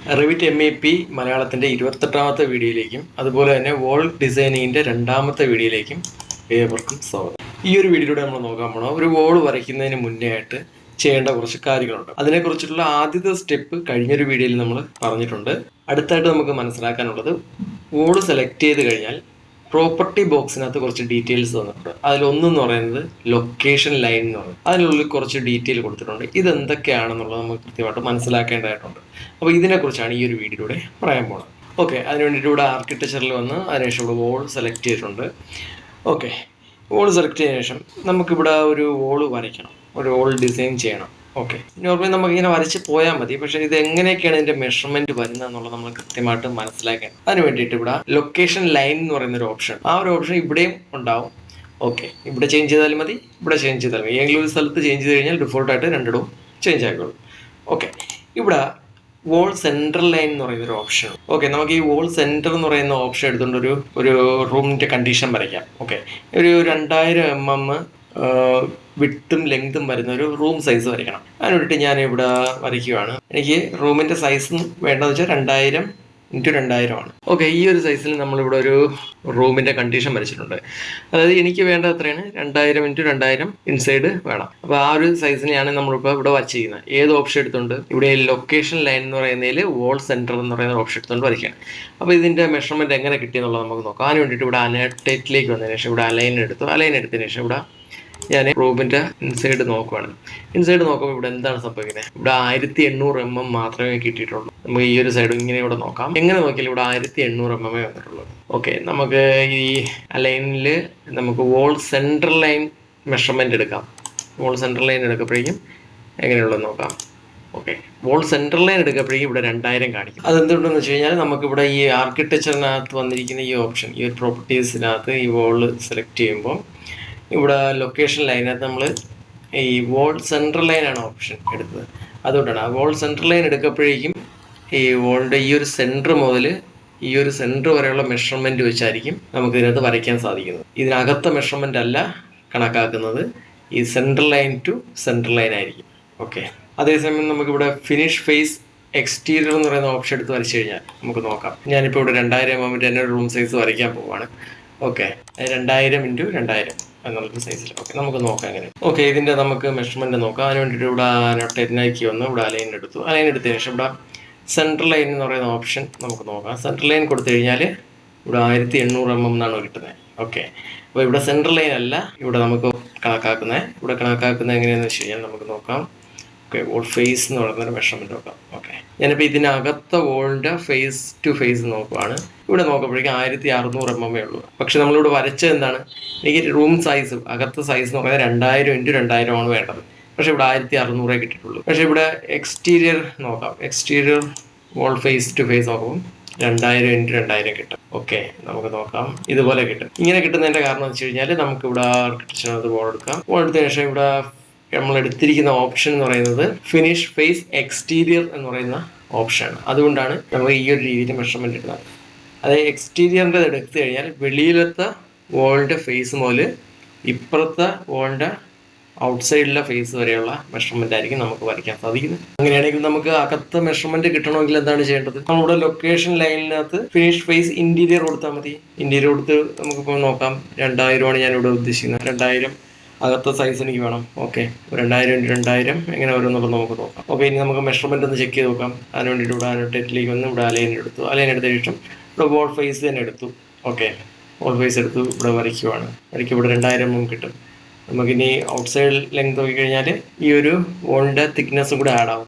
Revit MEP മലയാളത്തിൻ്റെ 28ാമത്തെ വീഡിയോയിലേക്കും അതുപോലെ തന്നെ വോൾ ഡിസൈനിങ്ങിൻ്റെ 2ാമത്തെ വീഡിയോയിലേക്കും ഏവർക്കും സ്വാഗതം. ഈ ഒരു വീഡിയോയിലൂടെ നമ്മൾ നോക്കാൻ പോകണം ഒരു വോൾ വരയ്ക്കുന്നതിന് മുന്നേ ആയിട്ട് ചെയ്യേണ്ട കുറച്ച് കാര്യങ്ങളുണ്ട്. അതിനെക്കുറിച്ചിട്ടുള്ള ആദ്യത്തെ സ്റ്റെപ്പ് കഴിഞ്ഞൊരു വീഡിയോയിൽ നമ്മൾ പറഞ്ഞിട്ടുണ്ട്. അടുത്തായിട്ട് നമുക്ക് മനസ്സിലാക്കാനുള്ളത് വോൾ സെലക്ട് ചെയ്ത് കഴിഞ്ഞാൽ പ്രോപ്പർട്ടി ബോക്സിനകത്ത് കുറച്ച് ഡീറ്റെയിൽസ് തന്നിട്ടുണ്ട്. അതിലൊന്നെന്ന് പറയുന്നത് ലൊക്കേഷൻ ലൈൻ എന്ന് പറയുന്നത്. അതിനുള്ളിൽ കുറച്ച് ഡീറ്റെയിൽ കൊടുത്തിട്ടുണ്ട്. ഇതെന്തൊക്കെയാണെന്നുള്ളത് നമുക്ക് കൃത്യമായിട്ട് മനസ്സിലാക്കേണ്ടതായിട്ടുണ്ട്. അപ്പോൾ ഇതിനെക്കുറിച്ചാണ് ഈ ഒരു വീഡിയോയിലൂടെ പറയാൻ പോകുന്നത്. ഓക്കെ, അതിന് വേണ്ടിയിട്ട് ഇവിടെ ആർക്കിടെക്ചറിൽ വന്ന് അതിനുശേഷം ഇവിടെ വോൾ സെലക്ട് ചെയ്തിട്ടുണ്ട്. ഓക്കെ, വോൾ സെലക്ട് ചെയ്തതിനു ശേഷം നമുക്കിവിടെ ഒരു വോൾ വരയ്ക്കണം, ഒരു വോൾ ഡിസൈൻ ചെയ്യണം. ഓക്കെ, നോർമലി നമുക്കിങ്ങനെ വരച്ച് പോയാൽ മതി. പക്ഷേ ഇത് എങ്ങനെയൊക്കെയാണ് ഇതിൻ്റെ മെഷർമെൻറ്റ് വരുന്നത് എന്നുള്ളത് നമ്മൾ കൃത്യമായിട്ട് മനസ്സിലാക്കണം. അതിന് വേണ്ടിയിട്ട് ഇവിടെ ലൊക്കേഷൻ ലൈൻ എന്ന് പറയുന്നൊരു ഓപ്ഷൻ, ആ ഒരു ഓപ്ഷൻ ഇവിടെയും ഉണ്ടാവും. ഓക്കെ, ഇവിടെ ചേഞ്ച് ചെയ്താലും മതി, ഇവിടെ ചേഞ്ച് ചെയ്താലും മതി. ഏതെങ്കിലും ഒരു സ്ഥലത്ത് ചേഞ്ച് ചെയ്ത് കഴിഞ്ഞാൽ ഡിഫോൾട്ടായിട്ട് രണ്ടിടവും ചേഞ്ച് ആയിക്കോളും. ഓക്കെ, ഇവിടെ വോൾ സെൻട്രൽ ലൈൻ എന്ന് പറയുന്നൊരു ഓപ്ഷൻ. ഓക്കെ, നമുക്ക് ഈ വോൾ സെൻറ്റർ എന്ന് പറയുന്ന ഓപ്ഷൻ എടുത്തുകൊണ്ട് ഒരു റൂമിൻ്റെ കണ്ടീഷൻ വരയ്ക്കാം. ഓക്കെ, ഒരു 2000 mm വിട്ടും ലെങ്തും വരുന്ന ഒരു റൂം സൈസ് വരയ്ക്കണം. അതിന് വേണ്ടിയിട്ട് ഞാൻ ഇവിടെ വരയ്ക്കുകയാണ്. എനിക്ക് റൂമിൻ്റെ സൈസും വേണ്ടതെന്ന് വെച്ചാൽ 2000x2000 ആണ്. ഓക്കെ, ഈ ഒരു സൈസിൽ നമ്മളിവിടെ ഒരു റൂമിൻ്റെ കണ്ടീഷൻ വരച്ചിട്ടുണ്ട്. അതായത് എനിക്ക് വേണ്ടത് എത്രയാണ്, 2000x2000 ഇൻസൈഡ് വേണം. അപ്പോൾ ആ ഒരു സൈസിനെയാണ് നമ്മളിപ്പോൾ ഇവിടെ വരച്ചിരിക്കുന്നത്. ഏത് ഓപ്ഷൻ എടുത്തുകൊണ്ട് ഇവിടെ ലൊക്കേഷൻ ലൈൻ എന്ന് പറയുന്നതിൽ വോൾ സെൻറ്റർ എന്ന് പറയുന്ന ഓപ്ഷൻ എടുത്തുകൊണ്ട് വരയ്ക്കുകയാണ്. അപ്പോൾ ഇതിൻ്റെ മെഷർമെൻറ്റ് എങ്ങനെ കിട്ടിയെന്നുള്ളത് നമുക്ക് നോക്കാം. അതിന് വേണ്ടിയിട്ട് ഇവിടെ അനോട്ടേറ്റിലേക്ക് വന്നതിന് ശേഷം ഇവിടെ അലൈൻ എടുത്തതിന് ശേഷം ഇവിടെ ഞാൻ റൂമിൻ്റെ ഇൻസൈഡ് നോക്കുവാണ്. ഇൻസൈഡ് നോക്കുമ്പോൾ ഇവിടെ എന്താണ് സംഭവിക്കുന്നത്, ഇവിടെ 1800 mm മാത്രമേ കിട്ടിയിട്ടുള്ളൂ. നമുക്ക് ഈ ഒരു സൈഡ് ഇങ്ങനെ ഇവിടെ നോക്കാം. എങ്ങനെ നോക്കിയാലും ഇവിടെ 1800 mm വന്നിട്ടുള്ളൂ. ഓക്കെ, നമുക്ക് ഈ അലൈനിൽ നമുക്ക് വോൾ സെൻട്രൽ ലൈൻ മെഷർമെൻറ്റ് എടുക്കാം. വോൾ സെൻട്രൽ ലൈൻ എടുക്കുമ്പോഴേക്കും എങ്ങനെയുള്ളത് നോക്കാം. ഓക്കെ, വോൾ സെൻട്രൽ ലൈൻ എടുക്കുമ്പോഴേക്കും ഇവിടെ 2000 കാണിക്കും. അതെന്തുകൊണ്ടെന്ന് വെച്ച് കഴിഞ്ഞാൽ നമുക്കിവിടെ ഈ ആർക്കിടെക്ചറിനകത്ത് വന്നിരിക്കുന്ന ഈ ഓപ്ഷൻ, ഈ ഒരു പ്രോപ്പർട്ടീസിനകത്ത് ഈ വോൾ സെലക്ട് ചെയ്യുമ്പോൾ ഇവിടെ ലൊക്കേഷൻ ലൈനകത്ത് നമ്മൾ ഈ വോൾ സെൻട്രൽ ലൈനാണ് ഓപ്ഷൻ എടുത്തത്. അതുകൊണ്ടാണ് ആ വോൾ സെൻട്രൽ ലൈൻ എടുക്കുമ്പോഴേക്കും ഈ വോളിൻ്റെ ഈ ഒരു സെൻറ്റർ മുതൽ ഈ ഒരു സെൻറ്റർ വരെയുള്ള മെഷർമെൻറ്റ് വെച്ചായിരിക്കും നമുക്ക് ഇതിനകത്ത് വരയ്ക്കാൻ സാധിക്കുന്നത്. ഇതിനകത്തെ മെഷർമെൻ്റ് അല്ല കണക്കാക്കുന്നത്, ഈ central line to central line ആയിരിക്കും. ഓക്കെ, അതേസമയം നമുക്കിവിടെ ഫിനിഷ് ഫേസ് എക്സ്റ്റീരിയർ എന്ന് പറയുന്ന ഓപ്ഷൻ എടുത്ത് വരച്ചു കഴിഞ്ഞാൽ നമുക്ക് നോക്കാം. ഞാനിപ്പോൾ ഇവിടെ 2000 mm തന്നെ റൂം സൈസ് വരയ്ക്കാൻ പോവുകയാണ്. ഓക്കെ, 2000x2000 എന്നുള്ളൊരു സൈസിൽ. ഓക്കെ, നമുക്ക് നോക്കാം എങ്ങനെ. ഓക്കെ, ഇതിൻ്റെ നമുക്ക് മെഷർമെൻറ്റ് നോക്കാം. അതിന് വേണ്ടിയിട്ട് ഇവിടെ നോട്ടേറ്റിനാക്കി വന്ന് ഇവിടെ അലൈൻ എടുത്തു. അലൈൻ എടുത്തതിന് ശേഷം ഇവിടെ സെൻട്രൽ ലൈൻ എന്ന് പറയുന്ന ഓപ്ഷൻ നമുക്ക് നോക്കാം. സെൻട്രൽ ലൈൻ കൊടുത്തു കഴിഞ്ഞാൽ ഇവിടെ 1800 mm എന്നാണ് കിട്ടുന്നത്. ഓക്കെ, അപ്പോൾ ഇവിടെ സെൻട്രൽ ലൈൻ അല്ല ഇവിടെ നമുക്ക് കണക്കാക്കുന്നത്. ഇവിടെ കണക്കാക്കുന്നത് എങ്ങനെയാണെന്ന് വെച്ച് കഴിഞ്ഞാൽ നമുക്ക് നോക്കാം. ഓക്കെ, വോൾ ഫേസ് എന്ന് പറയുന്നൊരു മെഷർമെൻറ്റ് നോക്കാം. ഓക്കെ, ഞാനിപ്പോൾ ഇതിനകത്തെ വോളിൻ്റെ ഫേസ് ടു ഫേസ് നോക്കുവാണ്. ഇവിടെ നോക്കുമ്പോഴേക്കും 1600 mm ഉള്ളൂ. പക്ഷെ നമ്മളിവിടെ വരച്ചത് എന്താണ്, എനിക്ക് റൂം സൈസ് അകത്തെ സൈസ് എന്ന് പറയുന്നത് 2000x2000 ആണ് വേണ്ടത്. പക്ഷെ ഇവിടെ 1600 കിട്ടിയിട്ടുള്ളൂ. പക്ഷെ ഇവിടെ എക്സ്റ്റീരിയർ നോക്കാം. Exterior wall face to face നോക്കുമ്പോൾ 2000x2000 കിട്ടും. ഓക്കെ, നമുക്ക് നോക്കാം. ഇതുപോലെ കിട്ടും. ഇങ്ങനെ കിട്ടുന്നതിൻ്റെ കാരണം എന്ന് വെച്ച് കഴിഞ്ഞാൽ നമുക്കിവിടെ ആർക്കിടെക്ചറിനകത്ത് വോൾ എടുക്കാം. വോൾ എടുത്തതിന് ശേഷം ഇവിടെ നമ്മൾ എടുത്തിരിക്കുന്ന ഓപ്ഷൻ എന്ന് പറയുന്നത് ഫിനിഷ് ഫേസ് എക്സ്റ്റീരിയർ എന്ന് പറയുന്ന ഓപ്ഷനാണ്. അതുകൊണ്ടാണ് നമ്മൾ ഈ ഒരു രീതിയിൽ മെഷർമെൻറ്റ് എടുക്കുന്നത്. അതായത് എക്സ്റ്റീരിയറിൻ്റെ എടുത്തു കഴിഞ്ഞാൽ വെളിയിലത്തെ വോളിൻ്റെ ഫേസ് മുതൽ ഇപ്പുറത്തെ വോളിൻ്റെ ഔട്ട്സൈഡിലെ ഫേസ് വരെയുള്ള മെഷർമെൻ്റ് ആയിരിക്കും നമുക്ക് വരയ്ക്കാൻ സാധിക്കുന്നത്. അങ്ങനെയാണെങ്കിൽ നമുക്ക് അകത്തെ മെഷർമെൻറ്റ് കിട്ടണമെങ്കിൽ എന്താണ് ചെയ്യേണ്ടത്, നമ്മളുടെ ലൊക്കേഷൻ ലൈനിനകത്ത് ഫിനിഷ് ഫേസ് ഇൻറ്റീരിയർ കൊടുത്താൽ മതി. ഇൻറ്റീരിയർ കൊടുത്ത് നമുക്കിപ്പോൾ നോക്കാം. 2000 ആണ് ഞാനിവിടെ ഉദ്ദേശിക്കുന്നത്. 2000 അകത്തെ സൈസ് എനിക്ക് വേണം. ഓക്കെ, 2000x2000 എങ്ങനെ വരുമെന്നുള്ളത് നമുക്ക് നോക്കാം. ഓക്കെ, ഇനി നമുക്ക് മെഷർമെൻറ്റ് ഒന്ന് ചെക്ക് ചെയ്ത് നോക്കാം. അതിന് വേണ്ടിയിട്ട് ഇവിടെ അനോട്ടേറ്റിലേക്ക് വന്ന് ഇവിടെ അലൈൻ എടുത്തു. അലൈൻ എടുത്തതിന് ശേഷം ഇവിടെ വോൾ ഫേസ് തന്നെ എടുത്തു. ഓക്കെ, വോൾ ഫേസ് എടുത്തു. ഇവിടെ വരയ്ക്കുവാണ്. വരയ്ക്ക് ഇവിടെ 2000 mm കിട്ടും. നമുക്കിനി ഔട്ട് സൈഡ് ലെങ്ത് നോക്കിക്കഴിഞ്ഞാൽ ഈ ഒരു വോളിൻ്റെ തിക്നെസ്സും കൂടെ ആഡ് ആവും.